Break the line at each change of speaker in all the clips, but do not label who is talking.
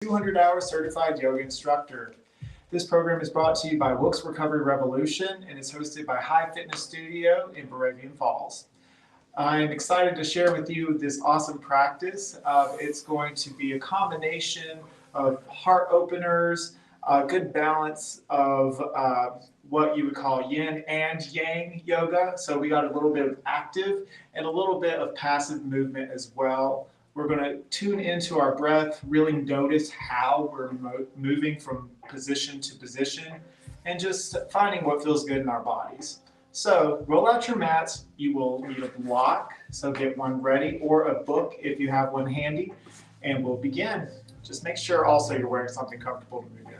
200-hour certified yoga instructor. This program is brought to you by Wilkes Recovery Revolution and is hosted by Hive Fitness Studio in Moravian Falls. I'm excited to share with you this awesome practice. It's going to be a combination of heart openers, a good balance of what you would call yin and yang yoga. So we got a little bit of active and a little bit of passive movement as well. We're going to tune into our breath, really notice how we're moving from position to position, and just finding what feels good in our bodies. So roll out your mats. You will need a block, so get one ready, or a book if you have one handy, and we'll begin. Just make sure also you're wearing something comfortable to move in.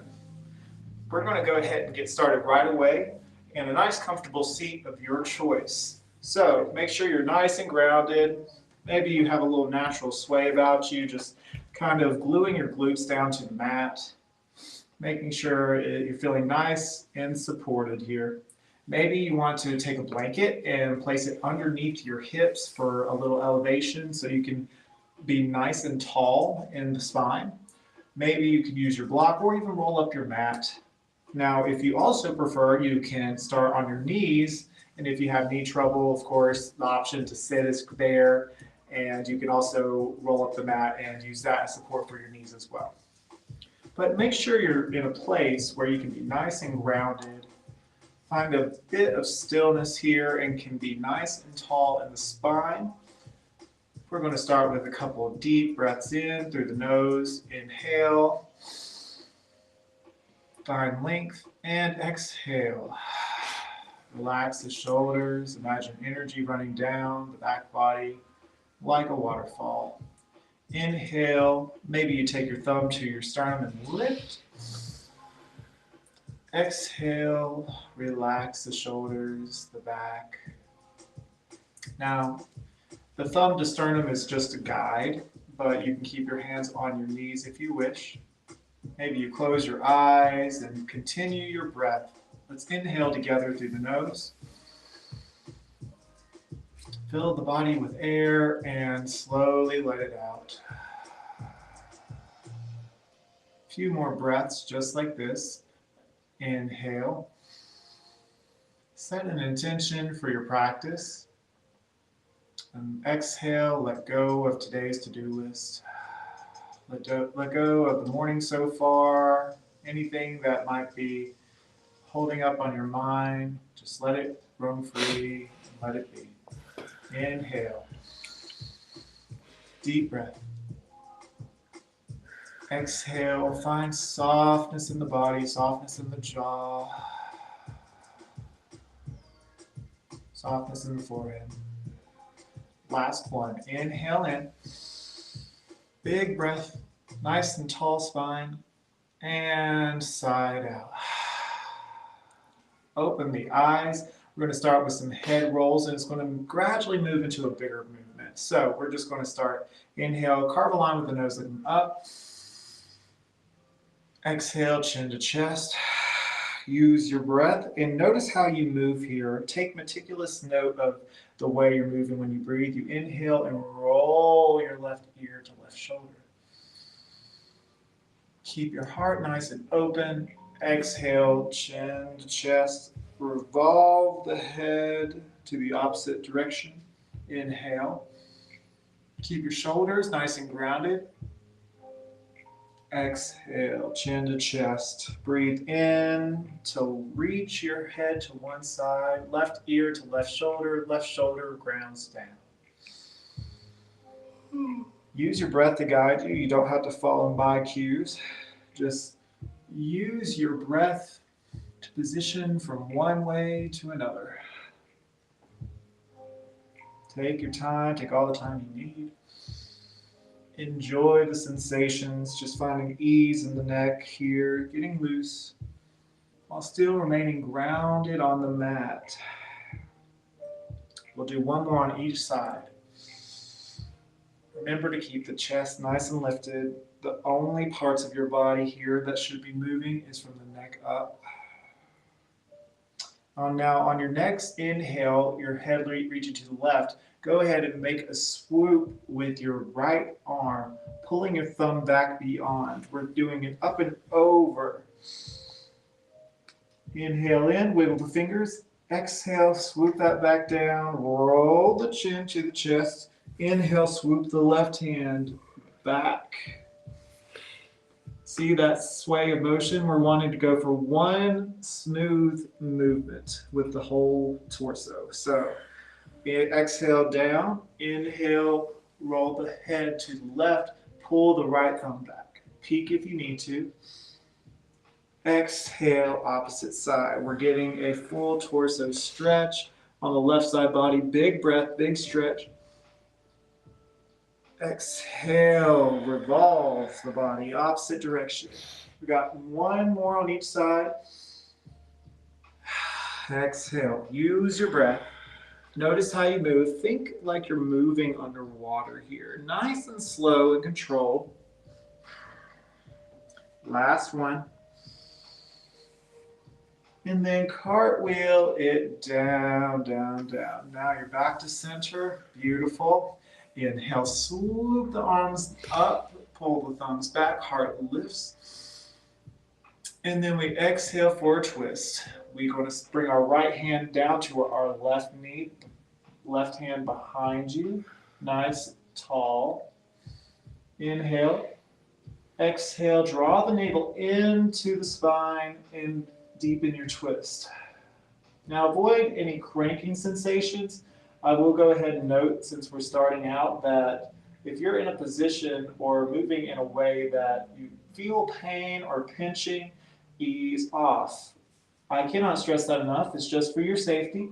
We're going to go ahead and get started right away in a nice comfortable seat of your choice. So make sure you're nice and grounded. Maybe you have a little natural sway about you, just kind of gluing your glutes down to the mat, making sure you're feeling nice and supported here. Maybe you want to take a blanket and place it underneath your hips for a little elevation so you can be nice and tall in the spine. Maybe you could use your block or even roll up your mat. Now, if you also prefer, you can start on your knees. And if you have knee trouble, of course, the option to sit is there. And you can also roll up the mat and use that as support for your knees as well. But make sure you're in a place where you can be nice and grounded. Find a bit of stillness here and can be nice and tall in the spine. We're going to start with a couple of deep breaths in through the nose. Inhale. Find length and exhale. Relax the shoulders. Imagine energy running down the back body like a waterfall. Inhale. Maybe you take your thumb to your sternum and lift. Exhale. Relax the shoulders, the back. Now, the thumb to sternum is just a guide, but you can keep your hands on your knees if you wish. Maybe you close your eyes and continue your breath. Let's inhale together through the nose. Fill the body with air and slowly let it out. A few more breaths just like this. Inhale. Set an intention for your practice. And exhale, let go of today's to-do list. Let go of the morning so far. Anything that might be holding up on your mind, just let it roam free and let it be. Inhale. Deep breath. Exhale. Find softness in the body, softness in the jaw, softness in the forehead. Last one. Inhale in. Big breath. Nice and tall spine. And side out. Open the eyes. We're going to start with some head rolls, and it's going to gradually move into a bigger movement. So we're just going to start. Inhale, carve a line with the nose looking up. Exhale, chin to chest. Use your breath and notice how you move here. Take meticulous note of the way you're moving when you breathe. You inhale and roll your left ear to left shoulder. Keep your heart nice and open. Exhale, chin to chest. Revolve the head to the opposite direction. Inhale. Keep your shoulders nice and grounded. Exhale, chin to chest. Breathe in to reach your head to one side. Left ear to left shoulder grounds down. Use your breath to guide you. You don't have to follow my cues. Just use your breath to position from one way to another. Take your time, take all the time you need. Enjoy the sensations, just finding ease in the neck here, getting loose, while still remaining grounded on the mat. We'll do one more on each side. Remember to keep the chest nice and lifted. The only parts of your body here that should be moving is from the neck up. Now on your next inhale, your head reaching to the left, go ahead and make a swoop with your right arm, pulling your thumb back beyond. We're doing it up and over. Inhale in, wiggle the fingers. Exhale, swoop that back down, roll the chin to the chest. Inhale, swoop the left hand back. See that sway of motion? We're wanting to go for one smooth movement with the whole torso. So exhale down, inhale, roll the head to the left, pull the right thumb back. Peek if you need to. Exhale, opposite side. We're getting a full torso stretch on the left side body. Big breath, big stretch. Exhale, revolve the body, opposite direction. We got one more on each side. Exhale, use your breath. Notice how you move. Think like you're moving underwater here. Nice and slow and controlled. Last one. And then cartwheel it down, down, down. Now you're back to center. Beautiful. Inhale, swoop the arms up, pull the thumbs back, heart lifts. And then we exhale for a twist. We're going to bring our right hand down to our left knee, left hand behind you, nice, tall. Inhale, exhale, draw the navel into the spine and deepen your twist. Now avoid any cranking sensations. I will go ahead and note, since we're starting out, that if you're in a position or moving in a way that you feel pain or pinching, ease off. I cannot stress that enough. It's just for your safety.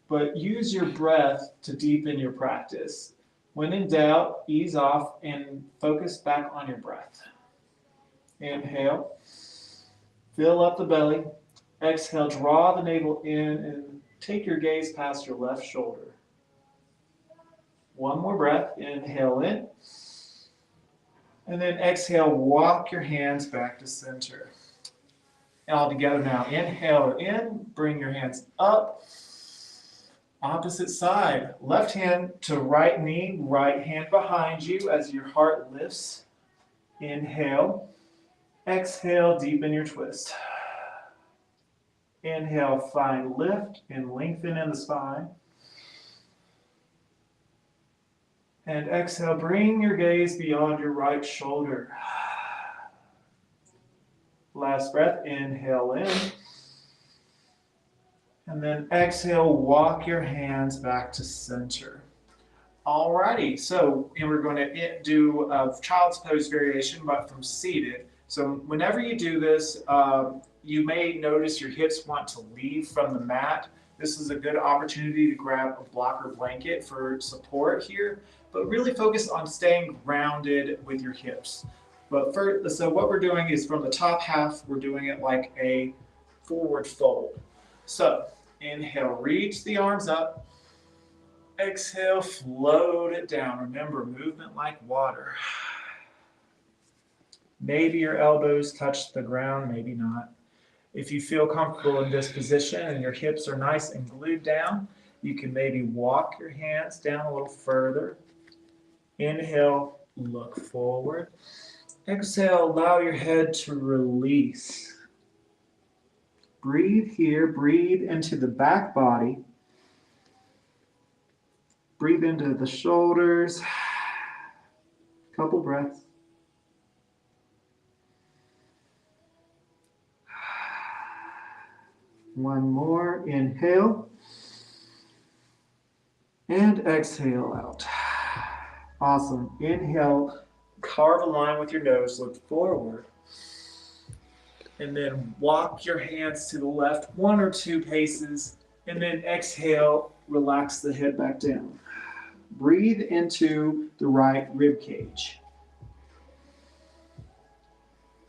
But use your breath to deepen your practice. When in doubt, ease off and focus back on your breath. Inhale. Fill up the belly. Exhale, draw the navel in and take your gaze past your left shoulder. One more breath. Inhale in. And then exhale, walk your hands back to center. All together now. Inhale in. Bring your hands up. Opposite side. Left hand to right knee. Right hand behind you as your heart lifts. Inhale. Exhale, deepen your twist. Inhale, find lift and lengthen in the spine. And exhale, bring your gaze beyond your right shoulder. Last breath, inhale in. And then exhale, walk your hands back to center. Alrighty, so we're going to do a child's pose variation, but from seated. So whenever you do this, you may notice your hips want to leave from the mat. This is a good opportunity to grab a blocker blanket for support here, but really focus on staying grounded with your hips. So what we're doing is from the top half, we're doing it like a forward fold. So inhale, reach the arms up. Exhale, float it down. Remember, movement like water. Maybe your elbows touch the ground, maybe not. If you feel comfortable in this position and your hips are nice and glued down, you can maybe walk your hands down a little further. Inhale, look forward. Exhale, allow your head to release. Breathe here, breathe into the back body. Breathe into the shoulders. Couple breaths. One more, inhale, and exhale out. Awesome. Inhale, carve a line with your nose, look forward, and then walk your hands to the left 1 or 2 paces, and then exhale, relax the head back down. Breathe into the right rib cage.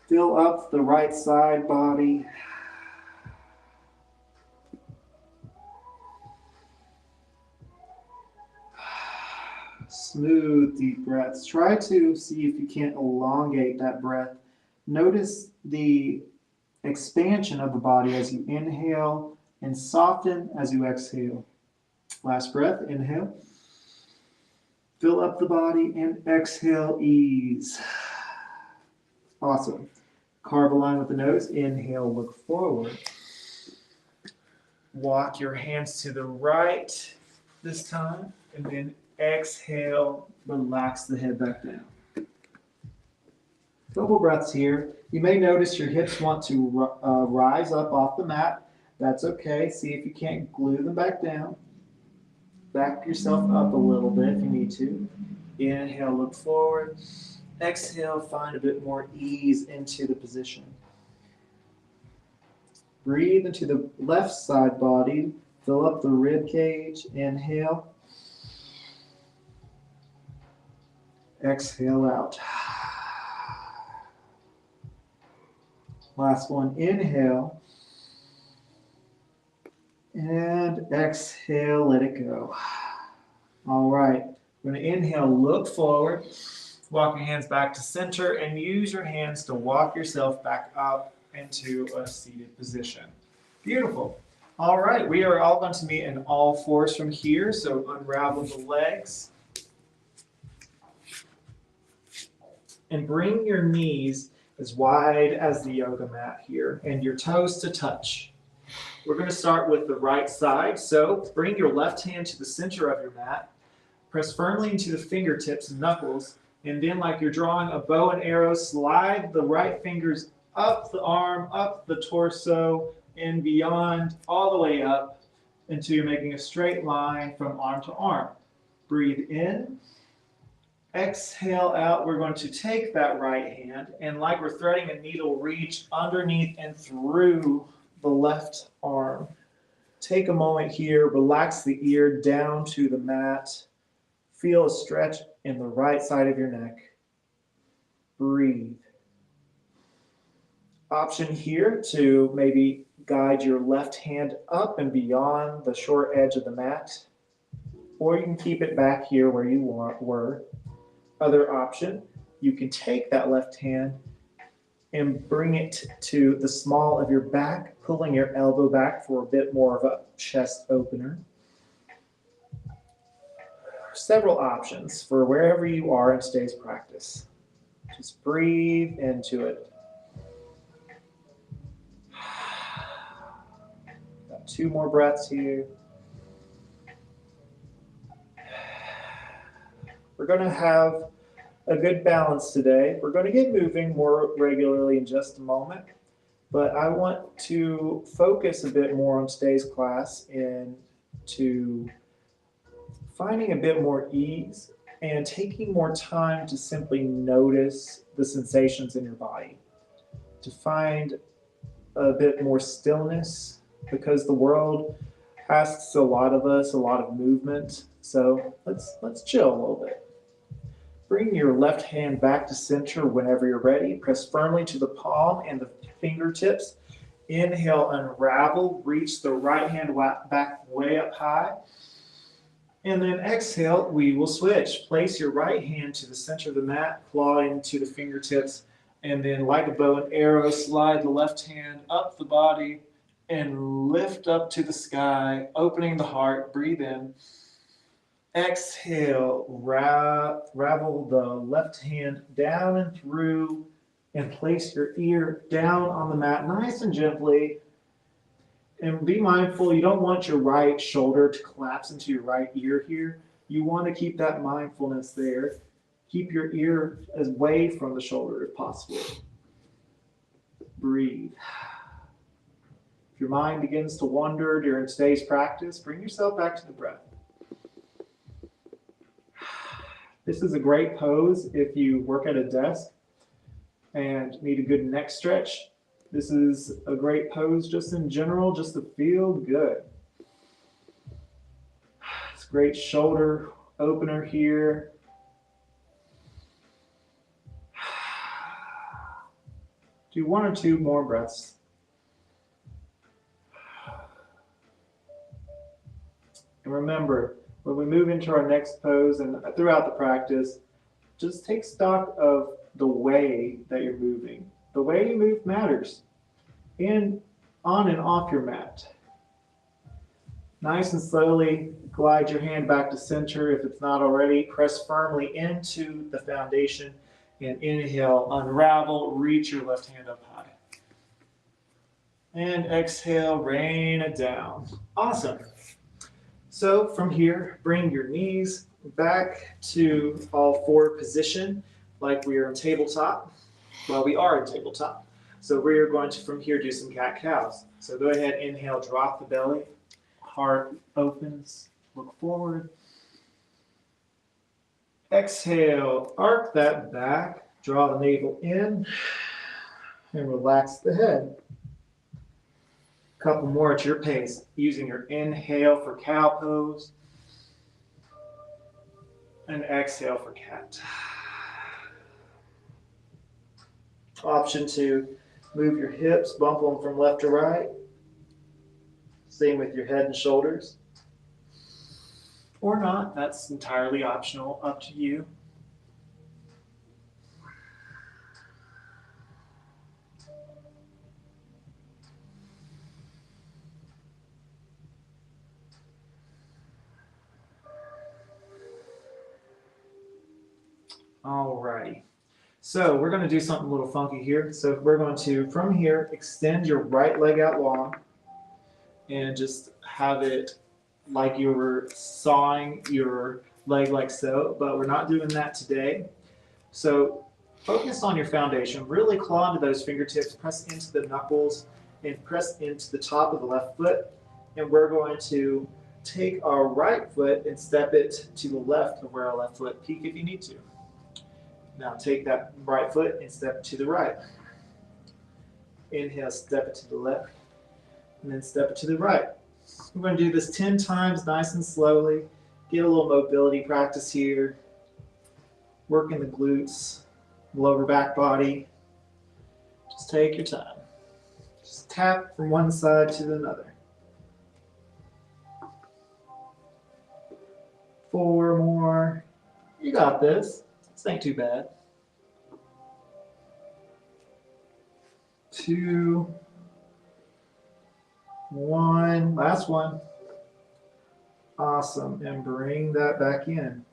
Fill up the right side body. Smooth, deep breaths. Try to see if you can't elongate that breath. Notice the expansion of the body as you inhale and soften as you exhale. Last breath, inhale. Fill up the body and exhale, ease. Awesome. Carve a line with the nose. Inhale, look forward. Walk your hands to the right this time, and then exhale, relax the head back down. Couple breaths here. You may notice your hips want to rise up off the mat. That's okay. See if you can't glue them back down. Back yourself up a little bit if you need to. Inhale, look forward. Exhale, find a bit more ease into the position. Breathe into the left side body. Fill up the rib cage. Inhale. Exhale out. Last one, inhale. And exhale, let it go. All right, we're going to inhale, look forward. Walk your hands back to center and use your hands to walk yourself back up into a seated position. Beautiful. All right, we are all going to meet in all fours from here, so unravel the legs. And bring your knees as wide as the yoga mat here, and your toes to touch. We're going to start with the right side, so bring your left hand to the center of your mat. Press firmly into the fingertips and knuckles, and then like you're drawing a bow and arrow, slide the right fingers up the arm, up the torso, and beyond, all the way up until you're making a straight line from arm to arm. Breathe in. Exhale out. We're going to take that right hand, and like we're threading a needle, reach underneath and through the left arm. Take a moment here, relax the ear down to the mat. Feel a stretch in the right side of your neck. Breathe. Option here to maybe guide your left hand up and beyond the short edge of the mat, or you can keep it back here where you were. Other option, you can take that left hand and bring it to the small of your back, pulling your elbow back for a bit more of a chest opener. Several options for wherever you are in today's practice. Just breathe into it. Got 2 more breaths here. We're going to have a good balance today. We're going to get moving more regularly in just a moment, but I want to focus a bit more on today's class into finding a bit more ease and taking more time to simply notice the sensations in your body, to find a bit more stillness, because the world asks a lot of us, a lot of movement. So let's chill a little bit. Bring your left hand back to center whenever you're ready. Press firmly to the palm and the fingertips. Inhale, unravel. Reach the right hand back way up high. And then exhale, we will switch. Place your right hand to the center of the mat, claw into the fingertips, and then like a bow and arrow, slide the left hand up the body and lift up to the sky, opening the heart. Breathe in. Exhale, ravel the left hand down and through, and place your ear down on the mat nice and gently. And be mindful, you don't want your right shoulder to collapse into your right ear here. You want to keep that mindfulness there. Keep your ear as away from the shoulder if possible. Breathe. If your mind begins to wander during today's practice, bring yourself back to the breath. This is a great pose if you work at a desk and need a good neck stretch. This is a great pose just in general, just to feel good. It's a great shoulder opener here. Do 1 or 2 more breaths. And remember, when we move into our next pose and throughout the practice, just take stock of the way that you're moving. The way you move matters, and on and off your mat. Nice and slowly glide your hand back to center. If it's not already, press firmly into the foundation and inhale, unravel, reach your left hand up high. And exhale, rain it down. Awesome. So from here, bring your knees back to all four position like we are in tabletop. Well, we are in tabletop. So we are going to, from here, do some cat-cows. So go ahead, inhale, drop the belly. Heart opens, look forward. Exhale, arc that back, draw the navel in, and relax the head. A couple more at your pace, using your inhale for cow pose, and exhale for cat. Option 2, move your hips, bump them from left to right. Same with your head and shoulders. Or not, that's entirely optional, up to you. Alrighty. So we're going to do something a little funky here. So we're going to, from here, extend your right leg out long and just have it like you were sawing your leg like so, but we're not doing that today. So focus on your foundation, really claw into those fingertips, press into the knuckles, and press into the top of the left foot. And we're going to take our right foot and step it to the left of where our left foot, peek if you need to. Now take that right foot and step it to the right. Inhale, step it to the left, and then step it to the right. We're going to do this 10 times, nice and slowly. Get a little mobility practice here. Working the glutes, lower back body. Just take your time. Just tap from one side to another. 4 more. You got this. This ain't too bad. 2, 1, last one. Awesome, and bring that back in.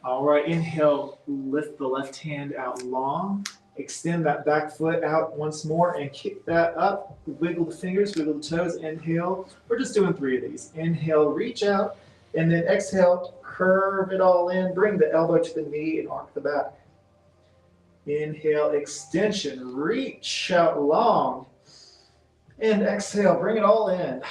All right, inhale, lift the left hand out long. Extend that back foot out once more and kick that up. Wiggle the fingers, wiggle the toes, inhale. We're just doing 3 of these. Inhale, reach out, and then exhale, curve it all in. Bring the elbow to the knee and arc the back. Inhale, extension, reach out long. And exhale, bring it all in.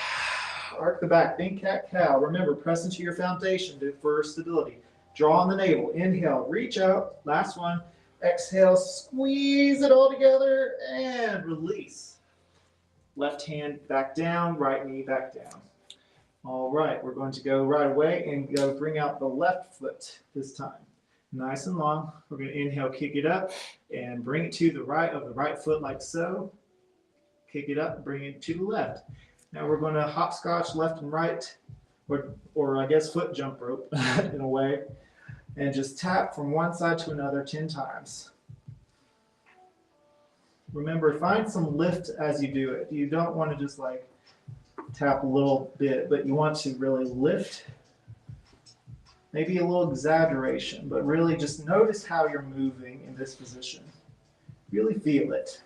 Arc the back, think cat-cow. Remember, press into your foundation for stability. Draw on the navel. Inhale, reach out. Last one. Exhale, squeeze it all together and release. Left hand back down, right knee back down. All right, we're going to go right away and go bring out the left foot this time. Nice and long. We're going to inhale, kick it up, and bring it to the right of the right foot like so. Kick it up, bring it to the left. Now we're going to hopscotch left and right, or I guess foot jump rope in a way, and just tap from one side to another 10 times. Remember, find some lift as you do it. You don't want to just like tap a little bit, but you want to really lift. Maybe a little exaggeration, but really just notice how you're moving in this position. Really feel it.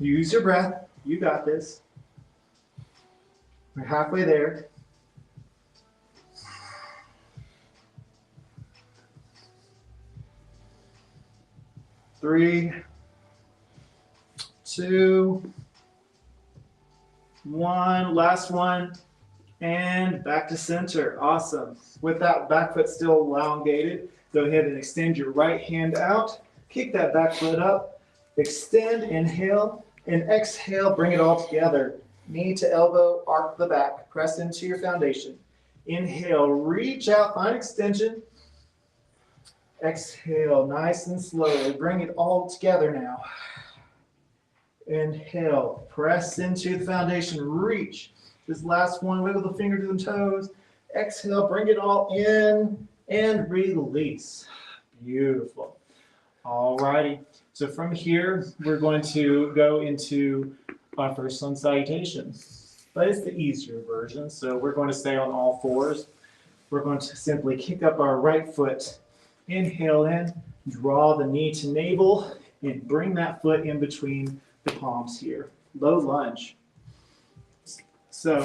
Use your breath. You got this. We're halfway there. Three, 2, 1. Last one. And back to center. Awesome. With that back foot still elongated, go ahead and extend your right hand out. Kick that back foot up. Extend, inhale, and exhale. Bring it all together. Knee to elbow, arc the back. Press into your foundation. Inhale, reach out, find extension. Exhale, nice and slowly. Bring it all together now. Inhale, press into the foundation, reach. This last one, wiggle the fingers and toes. Exhale, bring it all in and release. Beautiful. All righty. So from here, we're going to go into our first sun salutation. But it's the easier version, so we're going to stay on all fours. We're going to simply kick up our right foot, inhale in, draw the knee to navel, and bring that foot in between the palms here. Low lunge. So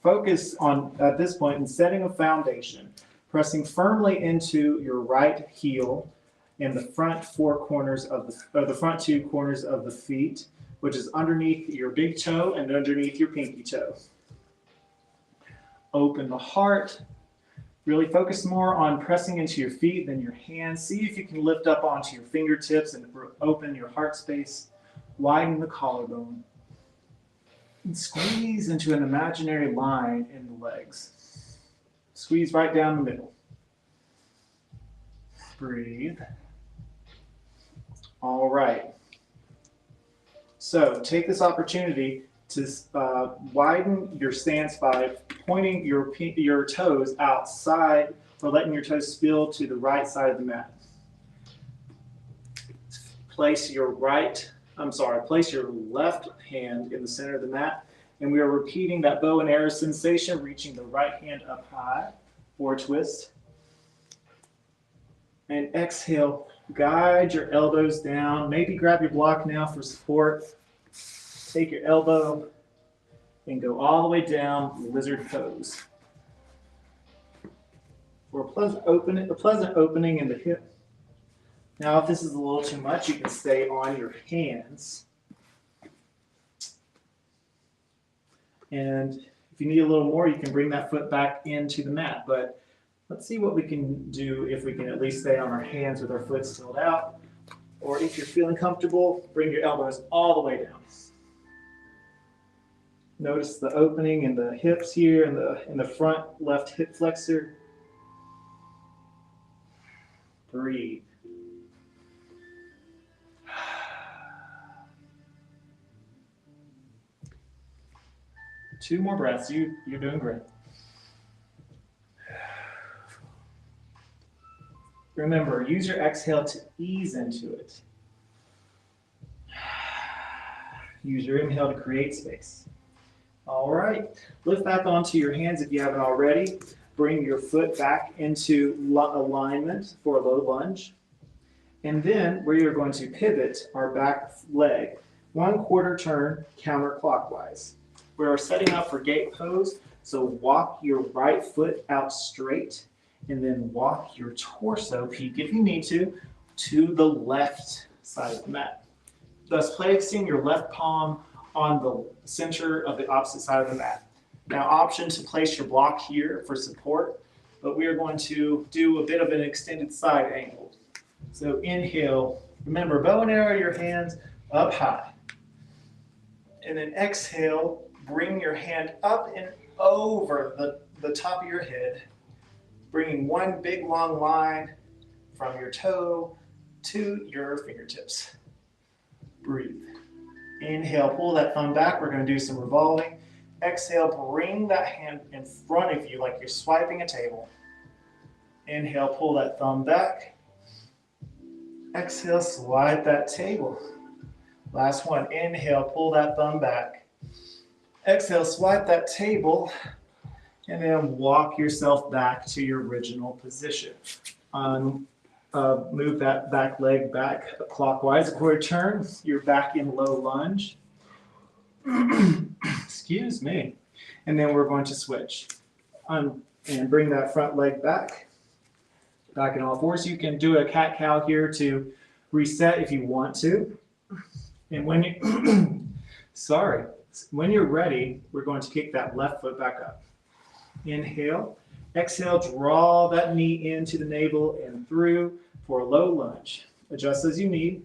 focus on, at this point, in setting a foundation, pressing firmly into your right heel and the front four corners of the front two corners of the feet, which is underneath your big toe and underneath your pinky toe. Open the heart. Really focus more on pressing into your feet than your hands. See if you can lift up onto your fingertips and open your heart space. Widen the collarbone. And squeeze into an imaginary line in the legs. Squeeze right down the middle. Breathe. All right. So take this opportunity to widen your stance by pointing your toes outside or letting your toes spill to the right side of the mat. Place your left hand in the center of the mat, and we are repeating that bow and arrow sensation, reaching the right hand up high for a twist. And exhale, guide your elbows down. Maybe grab your block now for support. Take your elbow and go all the way down, lizard pose. For a pleasant opening in the hip. Now, if this is a little too much, you can stay on your hands. And if you need a little more, you can bring that foot back into the mat. But let's see what we can do if we can at least stay on our hands with our foot stilled out. Or if you're feeling comfortable, bring your elbows all the way down. Notice the opening in the hips here, in the front left hip flexor. Breathe. Two more breaths. You're doing great. Remember, use your exhale to ease into it. Use your inhale to create space. All right. Lift back onto your hands if you haven't already. Bring your foot back into alignment for a low lunge. And then we are going to pivot our back leg 1/4 turn counterclockwise. We are setting up for gate pose, so walk your right foot out straight and then walk your torso, peek if you need to the left side of the mat. Thus placing your left palm on the center of the opposite side of the mat. Now, option to place your block here for support, but we are going to do a bit of an extended side angle. So inhale, remember, bow and arrow your hands up high. And then exhale, bring your hand up and over the top of your head, bringing one big long line from your toe to your fingertips. Breathe. Inhale, pull that thumb back. We're going to do some revolving. Exhale, bring that hand in front of you like you're swiping a table. Inhale, pull that thumb back. Exhale, swipe that table. Last one. Inhale, pull that thumb back. Exhale, swipe that table. And then walk yourself back to your original position. Move that back leg back clockwise. A 1/4 turn. You're back in low lunge. Excuse me. And then we're going to switch. And bring that front leg back. Back in all fours. You can do a cat-cow here to reset if you want to. And when you, when you're ready, we're going to kick that left foot back up. Inhale. Exhale, draw that knee into the navel and through for a low lunge. Adjust as you need.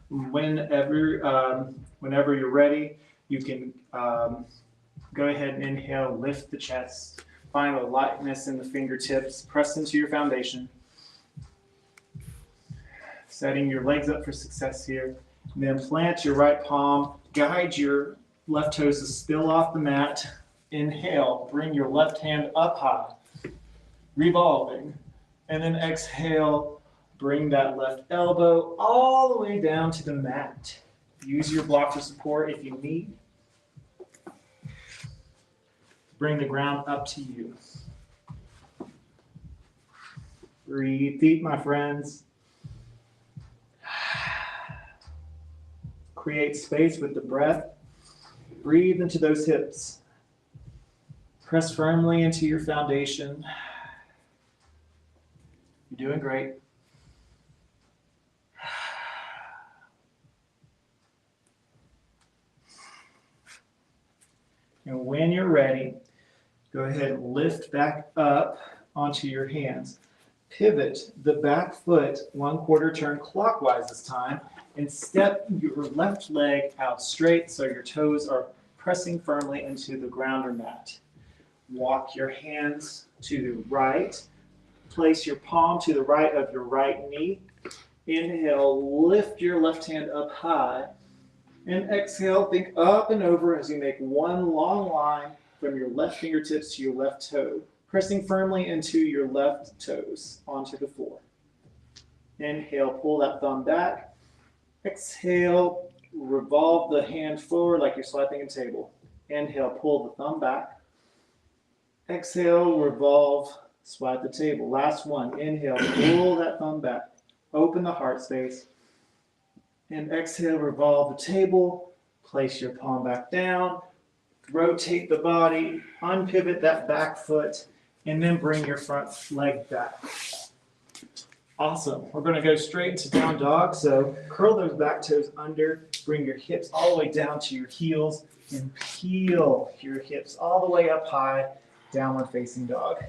Whenever you're ready, you can go ahead and inhale, lift the chest, find a lightness in the fingertips, press into your foundation. Setting your legs up for success here. And then plant your right palm, guide your left toes to spill off the mat. Inhale, bring your left hand up high, revolving. And then exhale, bring that left elbow all the way down to the mat. Use your block for support if you need. Bring the ground up to you. Breathe deep, my friends. Create space with the breath. Breathe into those hips. Press firmly into your foundation. You're doing great. And when you're ready, go ahead and lift back up onto your hands. Pivot the back foot 1/4 turn clockwise this time and step your left leg out straight so your toes are pressing firmly into the ground or mat. Walk your hands to the right. Place your palm to the right of your right knee. Inhale, lift your left hand up high. And exhale, think up and over as you make one long line from your left fingertips to your left toe, pressing firmly into your left toes onto the floor. Inhale, pull that thumb back. Exhale, revolve the hand forward like you're swiping a table. Inhale, pull the thumb back. Exhale, revolve, swipe the table. Last one. Inhale, pull that thumb back. Open the heart space. And exhale, revolve the table. Place your palm back down. Rotate the body. Unpivot that back foot. And then bring your front leg back. Awesome. We're going to go straight into down dog. So curl those back toes under. Bring your hips all the way down to your heels. And peel your hips all the way up high. Downward facing dog.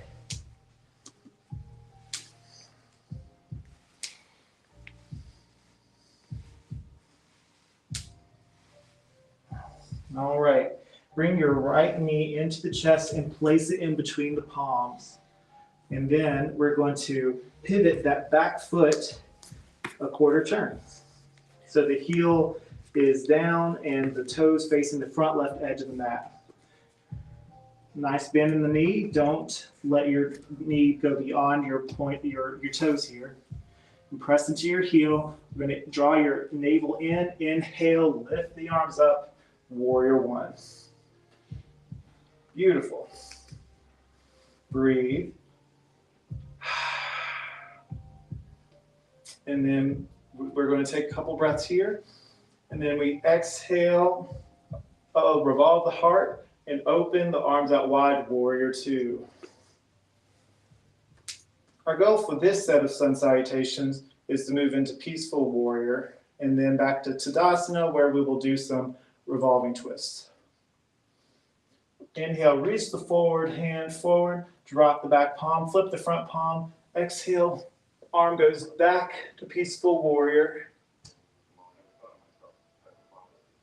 All right. Bring your right knee into the chest and place it in between the palms. And then we're going to pivot that back foot 1/4 turn. So the heel is down and the toes facing the front left edge of the mat. Nice bend in the knee. Don't let your knee go beyond your toes here. And press into your heel. We're going to draw your navel in. Inhale, lift the arms up. Warrior one. Beautiful. Breathe. And then we're going to take a couple breaths here. And then we exhale, revolve the heart. And open the arms out wide, warrior two. Our goal for this set of sun salutations is to move into peaceful warrior and then back to Tadasana where we will do some revolving twists. Inhale, reach the forward hand forward, drop the back palm, flip the front palm. Exhale, arm goes back to peaceful warrior.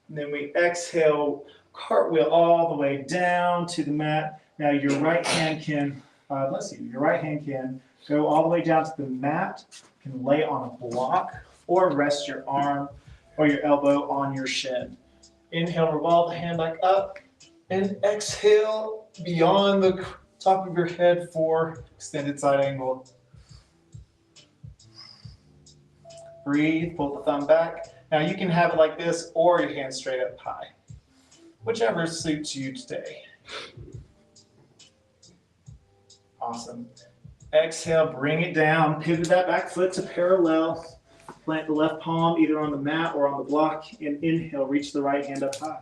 And then we exhale, cartwheel all the way down to the mat. Now your right hand can, your right hand can go all the way down to the mat, can lay on a block, or rest your arm or your elbow on your shin. Inhale, revolve the hand back up, and exhale beyond the top of your head for extended side angle. Breathe, pull the thumb back. Now you can have it like this or your hands straight up high. Whichever suits you today. Awesome. Exhale, bring it down. Pivot that back foot to parallel. Plant the left palm either on the mat or on the block. And inhale, reach the right hand up high.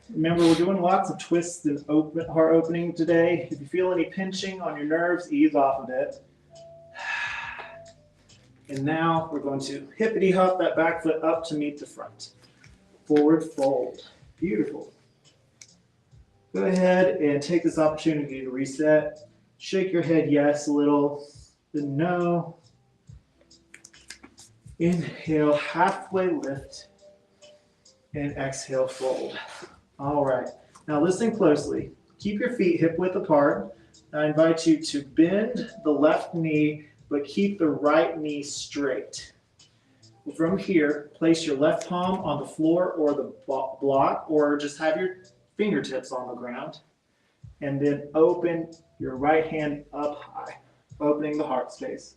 Remember, we're doing lots of twists and heart opening today. If you feel any pinching on your nerves, ease off of it. And now we're going to hippity hop that back foot up to meet the front. Forward fold. Beautiful. Go ahead and take this opportunity to reset. Shake your head yes a little, then no. Inhale, halfway lift, and exhale, fold. All right. Now listen closely. Keep your feet hip width apart. I invite you to bend the left knee, but keep the right knee straight. From here, place your left palm on the floor or the block, or just have your fingertips on the ground. And then open your right hand up high, opening the heart space.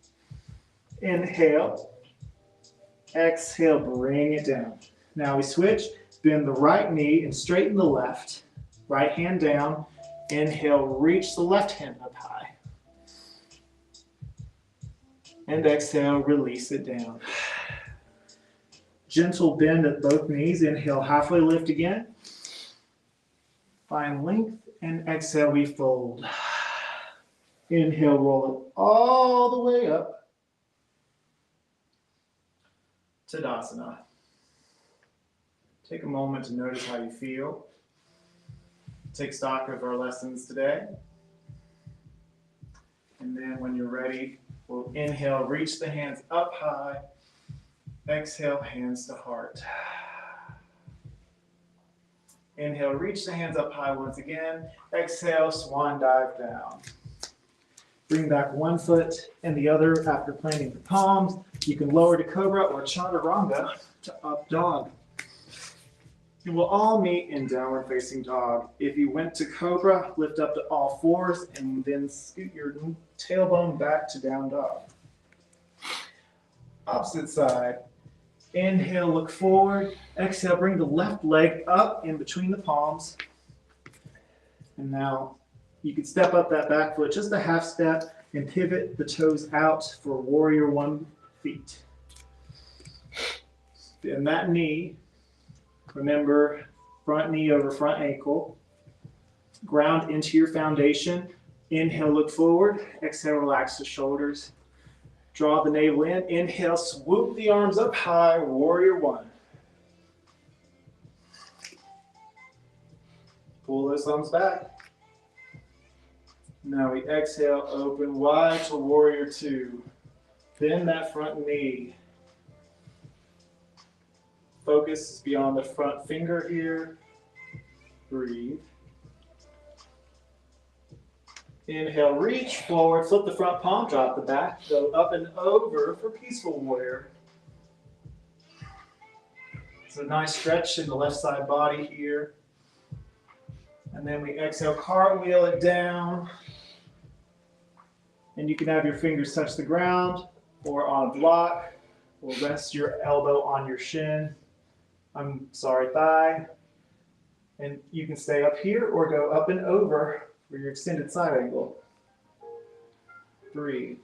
Inhale. Exhale, bring it down. Now we switch, bend the right knee and straighten the left. Right hand down. Inhale, reach the left hand up high. And exhale, release it down. Gentle bend at both knees. Inhale, halfway lift again. Find length and exhale, we fold. Inhale, roll it all the way up. Tadasana. Take a moment to notice how you feel. Take stock of our lessons today. And then when you're ready, we'll inhale, reach the hands up high. Exhale, hands to heart. Inhale, reach the hands up high once again. Exhale, swan dive down. Bring back one foot and the other after planting the palms. You can lower to cobra or chaturanga to up dog. And we'll all meet in downward facing dog. If you went to cobra, lift up to all fours and then scoot your tailbone back to down dog. Opposite side. Inhale, look forward. Exhale, bring the left leg up in between the palms. And now you can step up that back foot just a half step and pivot the toes out for warrior one feet. Bend that knee. Remember, front knee over front ankle. Ground into your foundation. Inhale, look forward. Exhale, relax the shoulders. Draw the navel in. Inhale, swoop the arms up high, warrior one. Pull those thumbs back. Now we exhale, open wide to warrior two. Bend that front knee. Focus beyond the front finger here. Breathe. Inhale, reach forward, flip the front palm, drop the back, go up and over for peaceful warrior. It's a nice stretch in the left side body here. And then we exhale, cartwheel it down. And you can have your fingers touch the ground or on a block, or rest your elbow on your shin. Thigh. And you can stay up here or go up and over for your extended side angle. Breathe.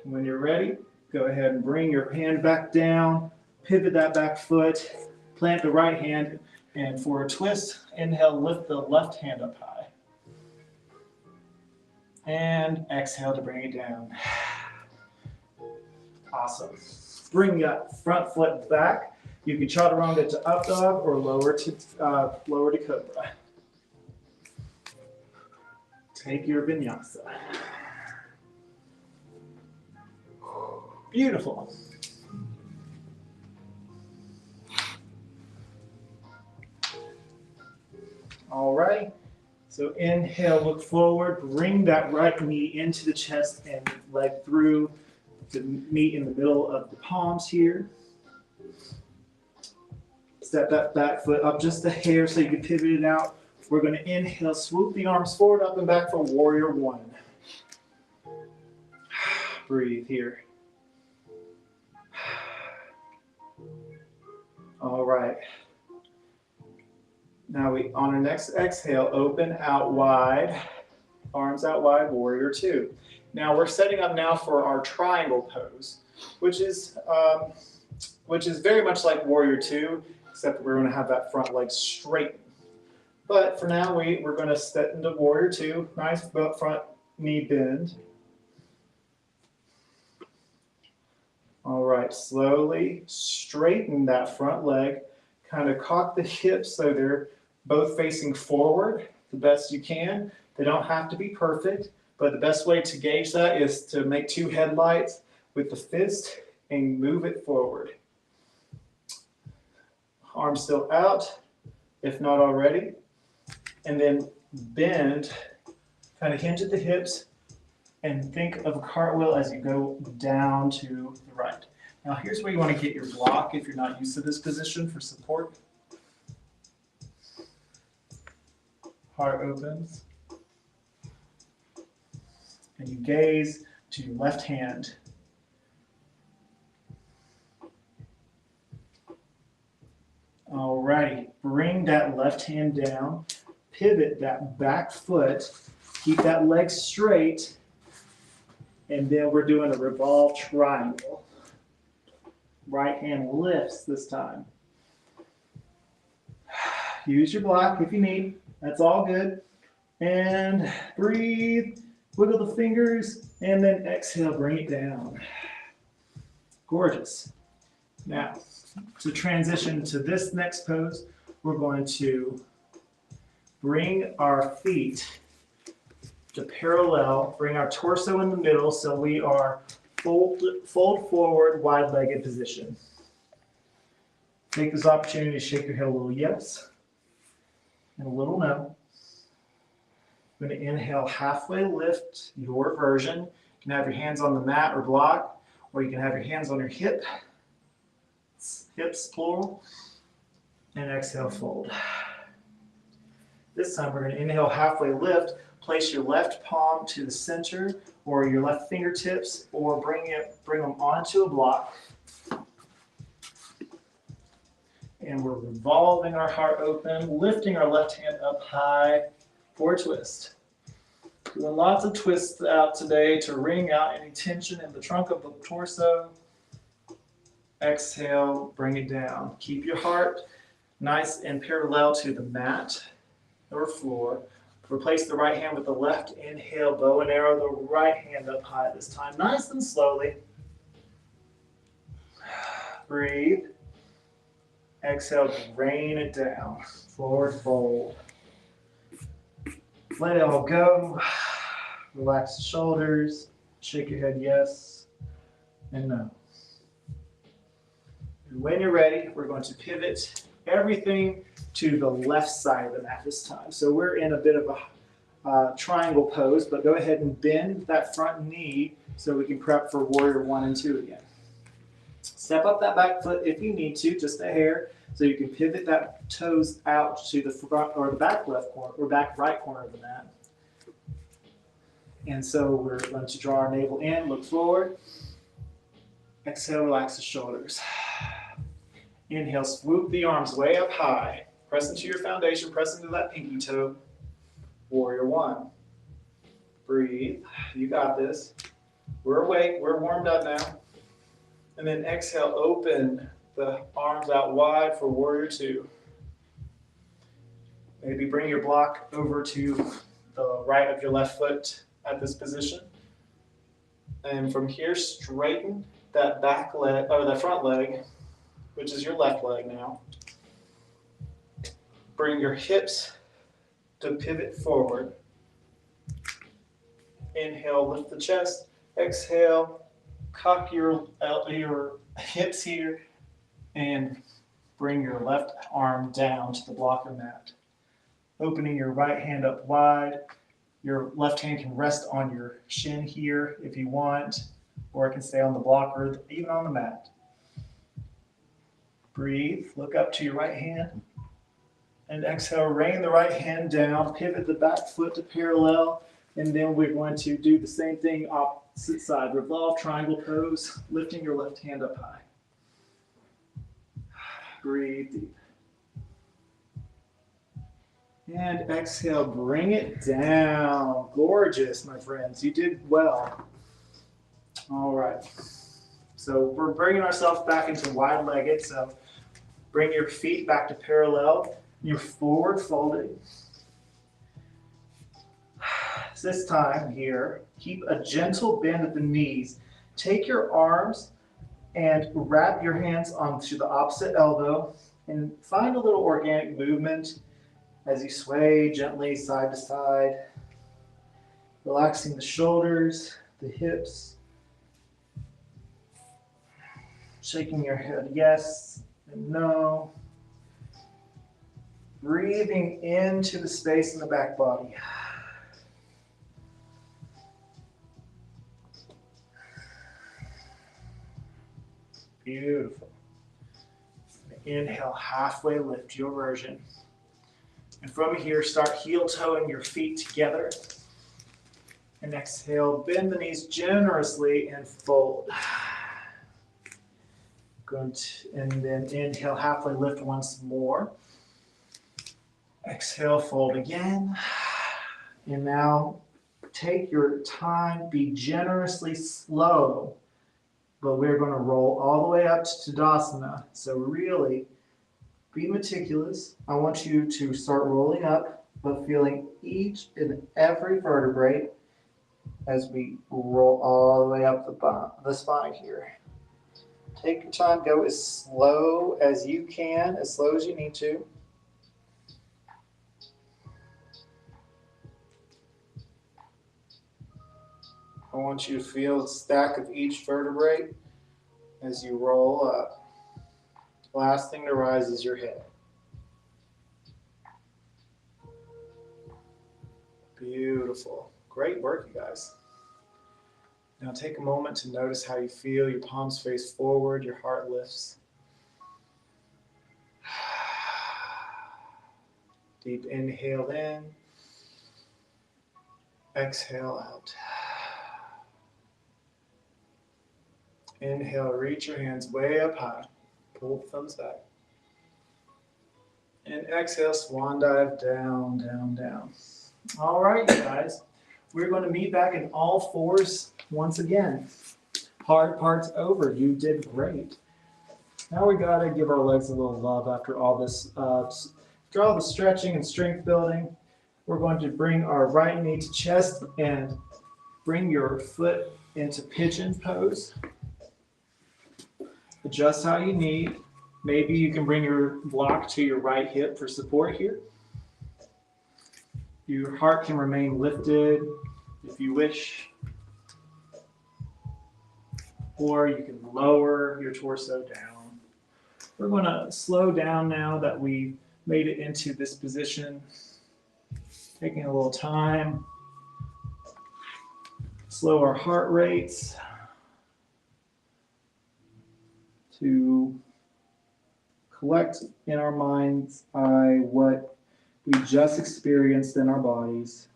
When you're ready, go ahead and bring your hand back down, pivot that back foot, plant the right hand, and for a twist, inhale, lift the left hand up high. And exhale to bring it down. Awesome. Bring that front foot back. You can chaturanga to up dog or lower to cobra. Take your vinyasa. Beautiful. All right. So inhale, look forward, bring that right knee into the chest and leg through to meet in the middle of the palms here. Step that back foot up just a hair so you can pivot it out. We're going to inhale, swoop the arms forward, up and back for warrior one. Breathe here. All right. Now on our next exhale, open out wide, arms out wide, warrior two. Now we're setting up now for our triangle pose, which is very much like warrior two, except that we're going to have that front leg straighten. But for now, we're going to step into warrior two, nice front knee bend. All right, slowly straighten that front leg, kind of cock the hips so they're both facing forward the best you can. They don't have to be perfect, but the best way to gauge that is to make two headlights with the fist and move it forward. Arms still out, if not already. And then bend, kind of hinge at the hips, and think of a cartwheel as you go down to the right. Now here's where you want to get your block if you're not used to this position for support. Heart opens. And you gaze to your left hand. Alrighty, bring that left hand down, pivot that back foot, keep that leg straight, and then we're doing a revolve triangle. Right hand lifts this time. Use your block if you need, that's all good. And breathe, wiggle the fingers, and then exhale, bring it down. Gorgeous. Now, to transition to this next pose, we're going to bring our feet to parallel, bring our torso in the middle so we are fold forward, wide-legged position. Take this opportunity to shake your head a little yes and a little no. I'm going to inhale, halfway lift, your version. You can have your hands on the mat or block, or you can have your hands on your hips, plural, and exhale, fold. This time we're going to inhale, halfway lift, place your left palm to the center, or your left fingertips, or bring them onto a block. And we're revolving our heart open, lifting our left hand up high for a twist. Doing lots of twists out today to wring out any tension in the trunk of the torso. Exhale, bring it down. Keep your heart nice and parallel to the mat or floor. Replace the right hand with the left. Inhale, bow and arrow the right hand up high this time, nice and slowly. Breathe. Exhale, rain it down. Forward fold. Let it all go. Relax the shoulders. Shake your head yes and no. And when you're ready, we're going to pivot everything to the left side of the mat this time. So we're in a bit of a triangle pose, but go ahead and bend that front knee so we can prep for warrior 1 and 2 again. Step up that back foot if you need to, just a hair, so you can pivot that toes out to the front or the back left corner or back right corner of the mat. And so we're going to draw our navel in, look forward. Exhale, relax the shoulders. Inhale, swoop the arms way up high. Press into your foundation, press into that pinky toe. Warrior 1. Breathe. You got this. We're awake. We're warmed up now. And then exhale, open the arms out wide for warrior 2. Maybe bring your block over to the right of your left foot at this position. And from here, straighten that back leg, or the front leg, which is your left leg now. Bring your hips to pivot forward. Inhale, lift the chest. Exhale, cock your hips here and bring your left arm down to the blocker mat. Opening your right hand up wide. Your left hand can rest on your shin here if you want, or it can stay on the blocker, even on the mat. Breathe, look up to your right hand, and exhale, rain the right hand down, pivot the back foot to parallel, and then we're going to do the same thing opposite side. Revolve triangle pose, lifting your left hand up high. Breathe deep. And exhale, bring it down. Gorgeous, my friends. You did well. All right. So we're bringing ourselves back into wide-legged. So bring your feet back to parallel. You're forward folded. This time here, keep a gentle bend at the knees. Take your arms and wrap your hands onto the opposite elbow and find a little organic movement as you sway gently side to side, relaxing the shoulders, the hips, shaking your head yes and no, breathing into the space in the back body. Beautiful. Inhale, halfway lift, your version. And from here, start heel-toeing your feet together. And exhale, bend the knees generously and fold. Good. And then inhale, halfway lift once more. Exhale, fold again. And now take your time, be generously slow, but we're going to roll all the way up to Tadasana. So really be meticulous. I want you to start rolling up, but feeling each and every vertebrae as we roll all the way up the spine here. Take your time, go as slow as you can, as slow as you need to. I want you to feel the stack of each vertebrae as you roll up. Last thing to rise is your head. Beautiful. Great work, you guys. Now take a moment to notice how you feel. Your palms face forward, your heart lifts. Deep inhale in. Exhale out. Inhale, reach your hands way up high. Pull the thumbs back. And exhale, swan dive down, down, down. All right, you guys. We're going to meet back in all fours once again. Hard part's over. You did great. Now we got to give our legs a little love after all this, after all the stretching and strength building. We're going to bring our right knee to chest and bring your foot into pigeon pose. Adjust how you need. Maybe you can bring your block to your right hip for support here. Your heart can remain lifted if you wish. Or you can lower your torso down. We're going to slow down now that we made it into this position. Taking a little time. Slow our heart rates to collect in our mind's eye what we just experienced in our bodies.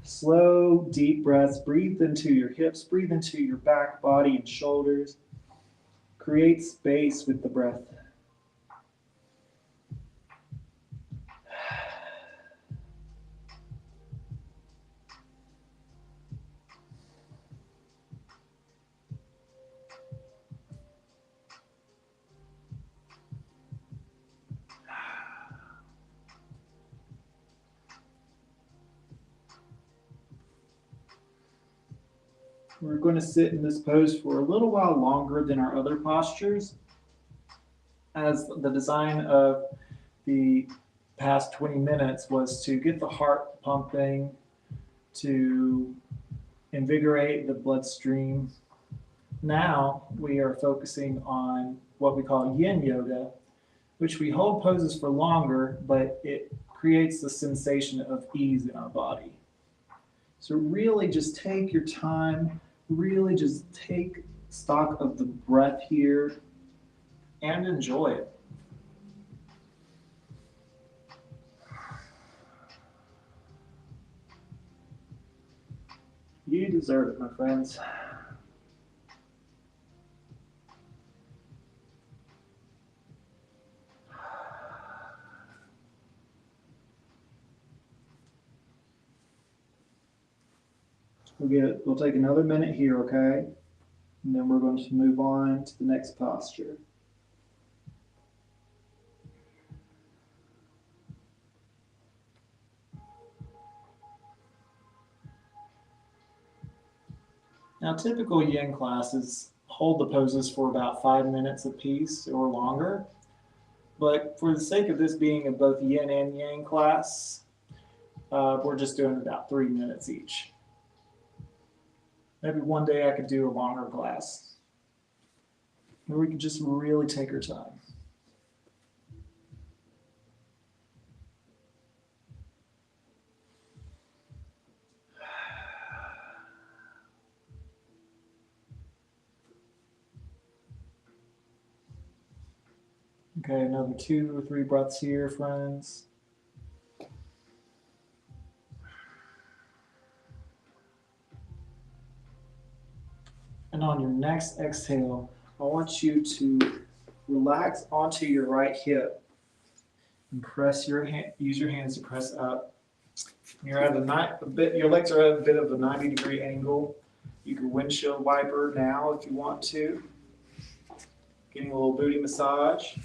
Slow, deep breaths. Breathe into your hips. Breathe into your back, body, and shoulders. Create space with the breath. We're going to sit in this pose for a little while longer than our other postures, as the design of the past 20 minutes was to get the heart pumping, to invigorate the bloodstream. Now we are focusing on what we call yin yoga, which we hold poses for longer, but it creates the sensation of ease in our body. So really just take your time, really just take stock of the breath here and enjoy it. You deserve it, my friends. We'll take another minute here, okay? And then we're going to move on to the next posture. Now, typical yin classes hold the poses for about 5 minutes apiece or longer. But for the sake of this being a both yin and yang class, we're just doing about 3 minutes each. Maybe one day I could do a longer class where we could just really take our time. Okay, another 2 or 3 breaths here, friends. And on your next exhale, I want you to relax onto your right hip and press your hand, use your hands to press up. You're at a bit, your legs are at a bit of a 90-degree angle. You can windshield wiper now if you want to. Getting a little booty massage.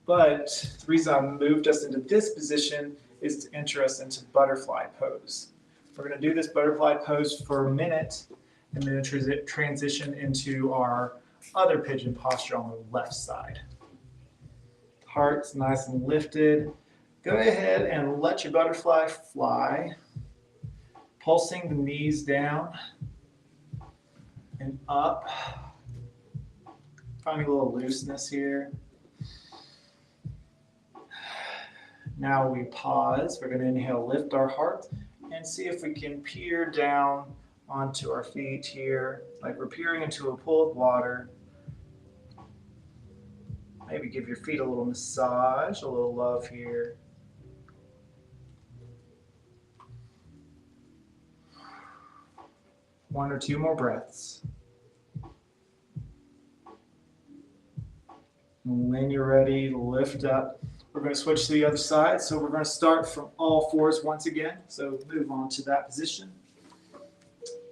But the reason I moved us into this position is to enter us into butterfly pose. We're going to do this butterfly pose for a minute and then transition into our other pigeon posture on the left side. Heart's nice and lifted. Go ahead and let your butterfly fly, pulsing the knees down and up. Finding a little looseness here. Now we pause. We're going to inhale, lift our heart, and see if we can peer down onto our feet here, like we're peering into a pool of water. Maybe give your feet a little massage, a little love here. One or two more breaths. And when you're ready, lift up. We're going to switch to the other side. So we're going to start from all fours once again. So move on to that position.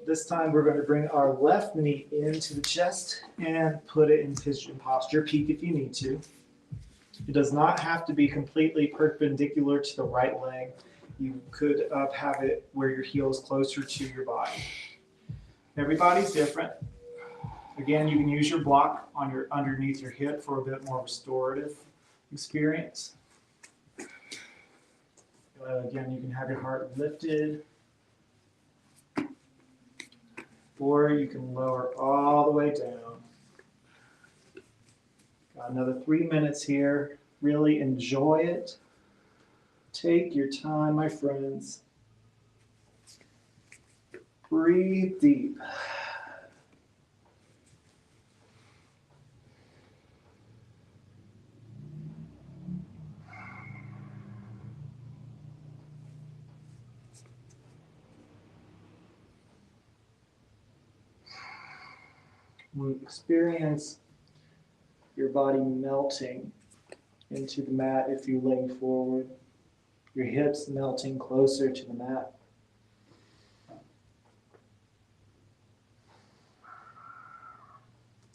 This time we're going to bring our left knee into the chest and put it in pigeon posture. Peek if you need to. It does not have to be completely perpendicular to the right leg. You could have it where your heel is closer to your body. Everybody's different. Again, you can use your block on your underneath your hip for a bit more restorative experience. Again, you can have your heart lifted, or you can lower all the way down. Got another 3 minutes here. Really enjoy it. Take your time, my friends. Breathe deep. We experience your body melting into the mat if you lean forward. Your hips melting closer to the mat.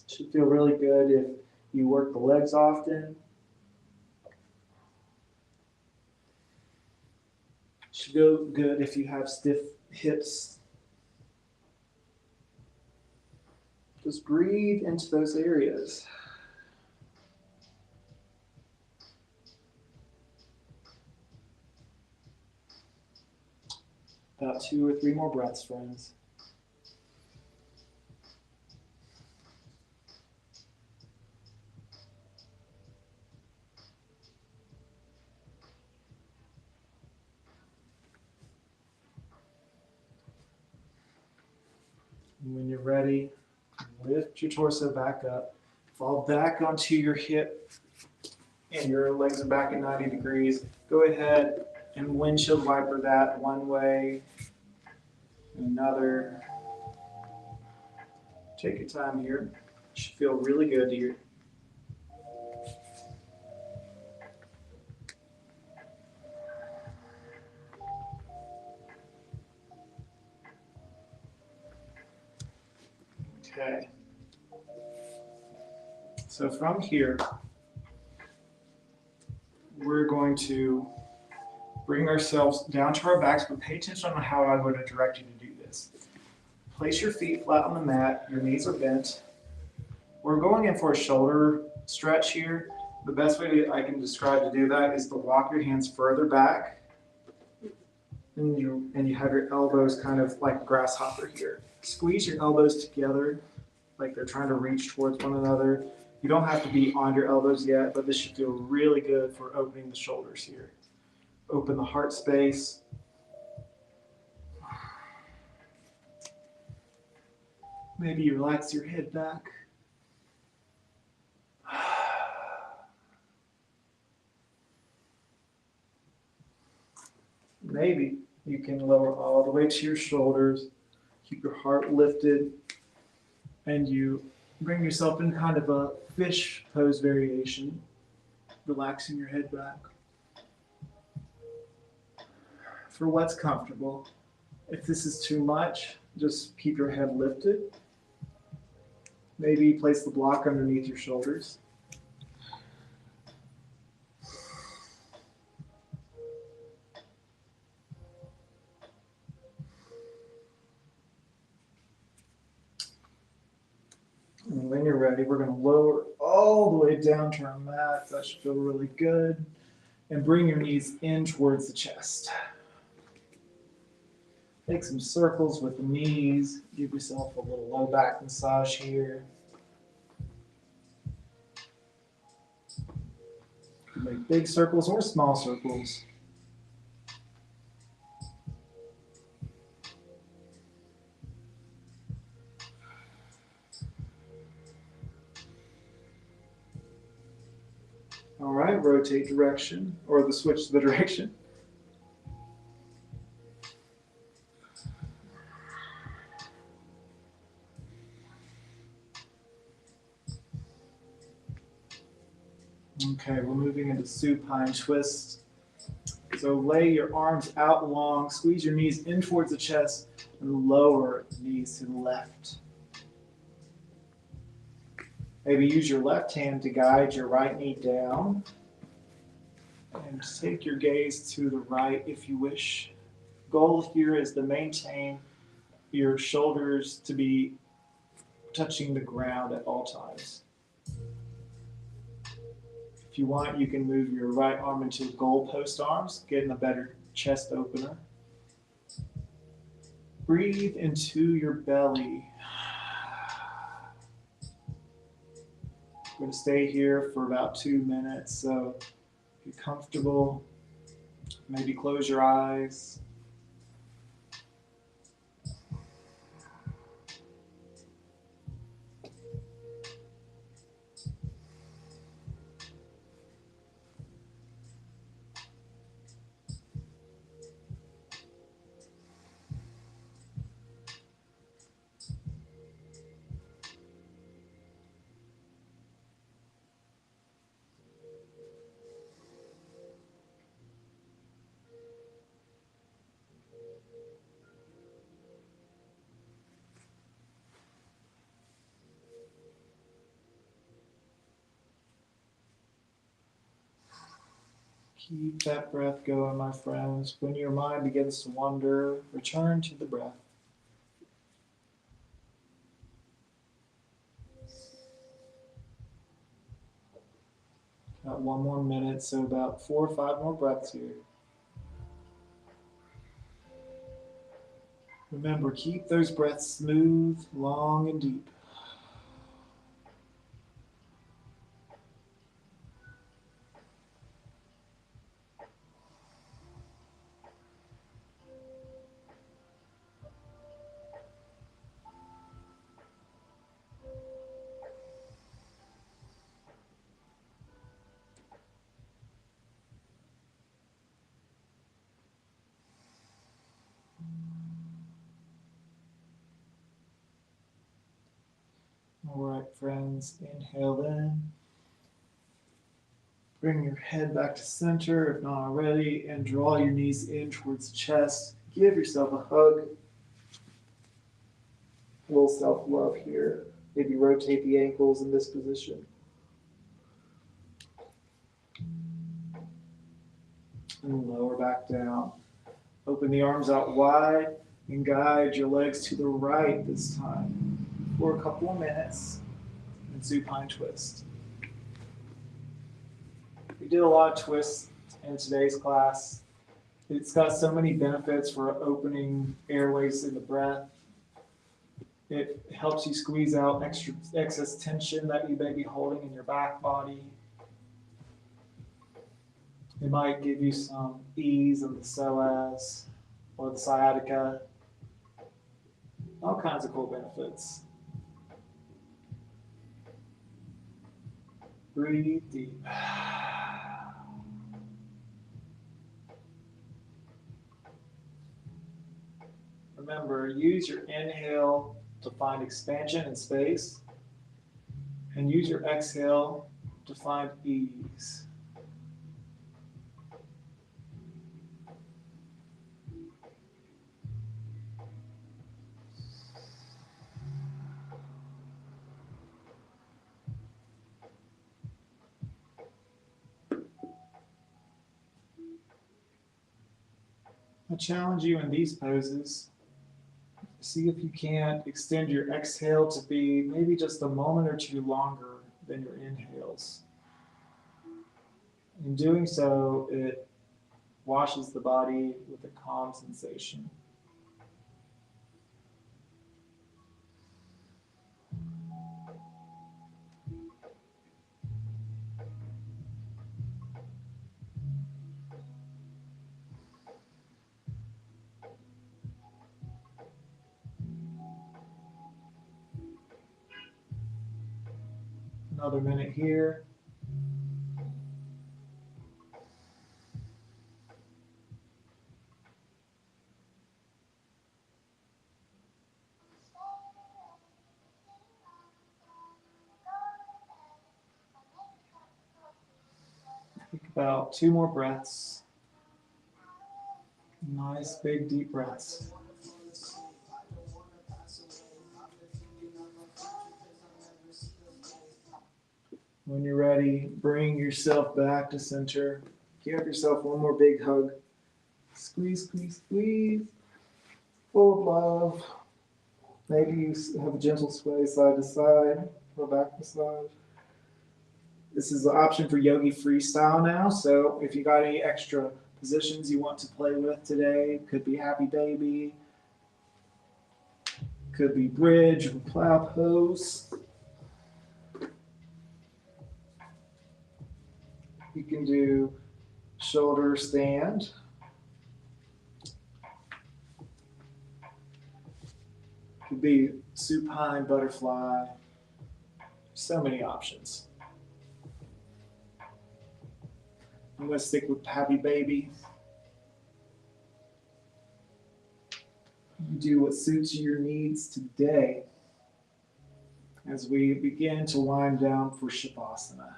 Should feel really good if you work the legs often. Should feel good if you have stiff hips. Just breathe into those areas. About 2 or 3 more breaths, friends. And when you're ready, lift your torso back up, fall back onto your hip, and your legs are back at 90 degrees. Go ahead and windshield wiper that one way, another. Take your time here. It should feel really good here. Okay. So from here, we're going to bring ourselves down to our backs, but pay attention on how I'm going to direct you to do this. Place your feet flat on the mat, your knees are bent. We're going in for a shoulder stretch here. The best way I can describe to do that is to walk your hands further back, and you have your elbows kind of like a grasshopper here. Squeeze your elbows together like they're trying to reach towards one another. You don't have to be on your elbows yet, but this should feel really good for opening the shoulders here. Open the heart space. Maybe you relax your head back. Maybe you can lower all the way to your shoulders. Keep your heart lifted, and you bring yourself in kind of a fish pose variation, relaxing your head back. For what's comfortable. If this is too much, just keep your head lifted. Maybe place the block underneath your shoulders. And when you're ready, we're going to lower all the way down to our mat. That should feel really good. And bring your knees in towards the chest. Make some circles with the knees. Give yourself a little low back massage here. You can make big circles or small circles. All right, rotate direction, or the switch to the direction. Okay, we're moving into supine twist. So lay your arms out long, squeeze your knees in towards the chest, and lower knees to the left. Maybe use your left hand to guide your right knee down. And take your gaze to the right if you wish. Goal here is to maintain your shoulders to be touching the ground at all times. If you want, you can move your right arm into goalpost arms, getting a better chest opener. Breathe into your belly. We're going to stay here for about 2 minutes, so if you're comfortable, maybe close your eyes. Keep that breath going, my friends. When your mind begins to wander, return to the breath. Got 1 more minute, so about 4 or 5 more breaths here. Remember, keep those breaths smooth, long, and deep. All right, friends, inhale in. Bring your head back to center, if not already, and draw your knees in towards the chest. Give yourself a hug. A little self-love here. Maybe rotate the ankles in this position. And lower back down. Open the arms out wide and guide your legs to the right this time for a couple of minutes in supine twist. We did a lot of twists in today's class. It's got so many benefits for opening airways in the breath. It helps you squeeze out excess tension that you may be holding in your back body. It might give you some ease of the psoas or the sciatica. All kinds of cool benefits. Breathe deep. Remember, use your inhale to find expansion and space, and use your exhale to find ease. I challenge you in these poses. See if you can't extend your exhale to be maybe just a moment or two longer than your inhales. In doing so, it washes the body with a calm sensation. Another minute here. Take about 2 more breaths. Nice, big, deep breaths. When you're ready, bring yourself back to center. Give yourself one more big hug. Squeeze, squeeze, squeeze. Full of love. Maybe you have a gentle sway side to side or back to side. This is the option for Yogi Freestyle now. So if you got any extra positions you want to play with today, could be Happy Baby, could be Bridge or Plow Pose. You can do shoulder stand. Could be supine butterfly. So many options. I'm going to stick with Happy Baby. You do what suits your needs today as we begin to wind down for Shavasana.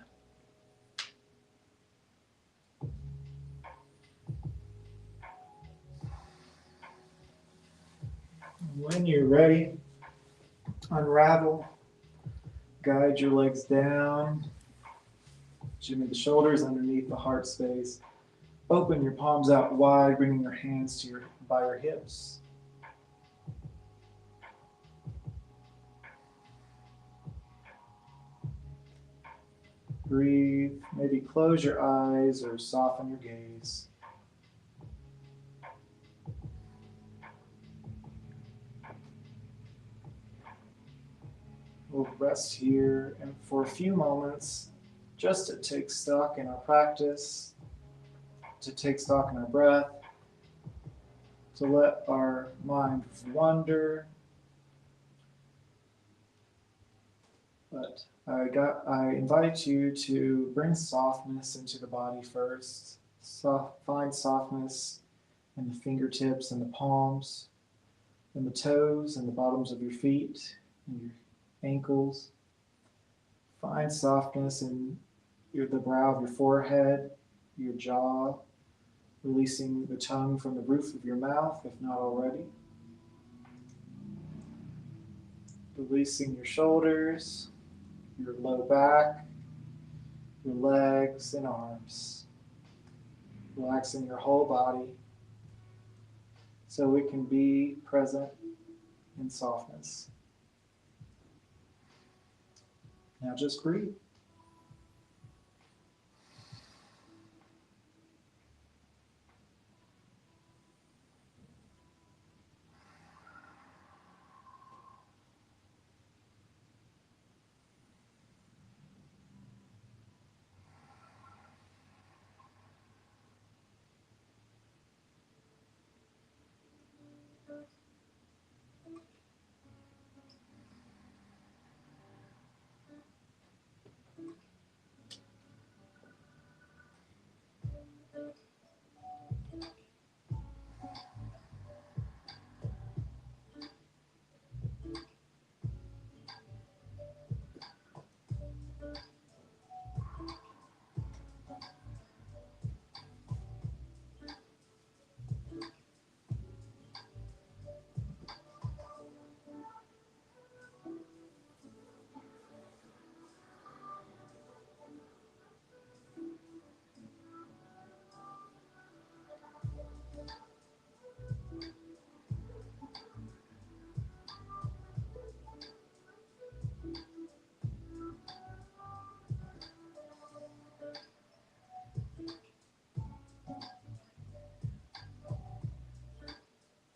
When you're ready, unravel, guide your legs down, shimmy the shoulders underneath the heart space. Open your palms out wide, bringing your hands to by your hips. Breathe, maybe close your eyes or soften your gaze. We'll rest here and for a few moments just to take stock in our practice, to take stock in our breath, to let our mind wander. But I invite you to bring softness into the body first. Find softness in the fingertips and the palms, and the toes and the bottoms of your feet and your ankles. Find softness in the brow of your forehead, your jaw, releasing the tongue from the roof of your mouth, if not already. Releasing your shoulders, your low back, your legs and arms. Relaxing your whole body so we can be present in softness. Now just breathe.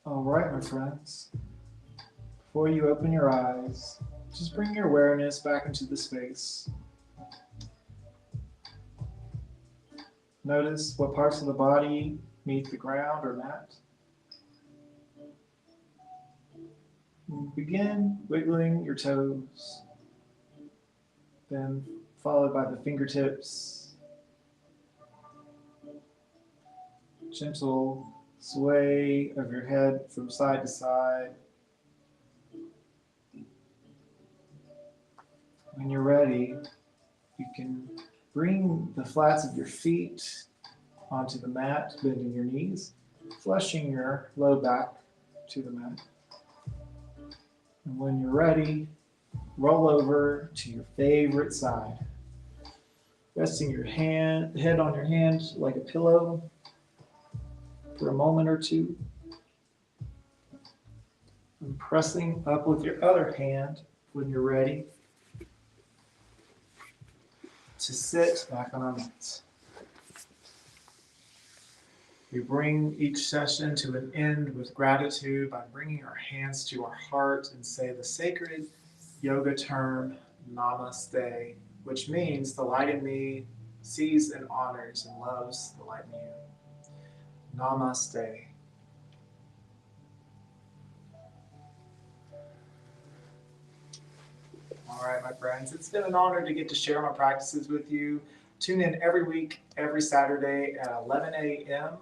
All right, my friends. Before you open your eyes, just bring your awareness back into the space. Notice what parts of the body meet the ground or mat. Begin wiggling your toes, then followed by the fingertips. Gentle sway of your head from side to side. When you're ready, you can bring the flats of your feet onto the mat, bending your knees, flushing your low back to the mat. And when you're ready, roll over to your favorite side, resting your head on your hand like a pillow for a moment or two, and pressing up with your other hand when you're ready to sit back on our mats. We bring each session to an end with gratitude by bringing our hands to our heart and say the sacred yoga term, Namaste, which means the light in me sees and honors and loves the light in you. Namaste. All right, my friends, it's been an honor to get to share my practices with you. Tune in every week, every Saturday at 11 a.m.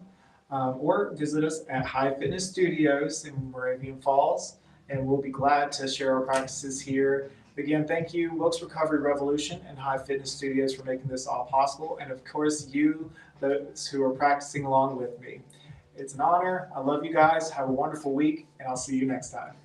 Or visit us at Hive Fitness Studios in Moravian Falls, and we'll be glad to share our practices here. Again, thank you, Wilkes Recovery Revolution and Hive Fitness Studios, for making this all possible, and of course, you, those who are practicing along with me. It's an honor. I love you guys. Have a wonderful week, and I'll see you next time.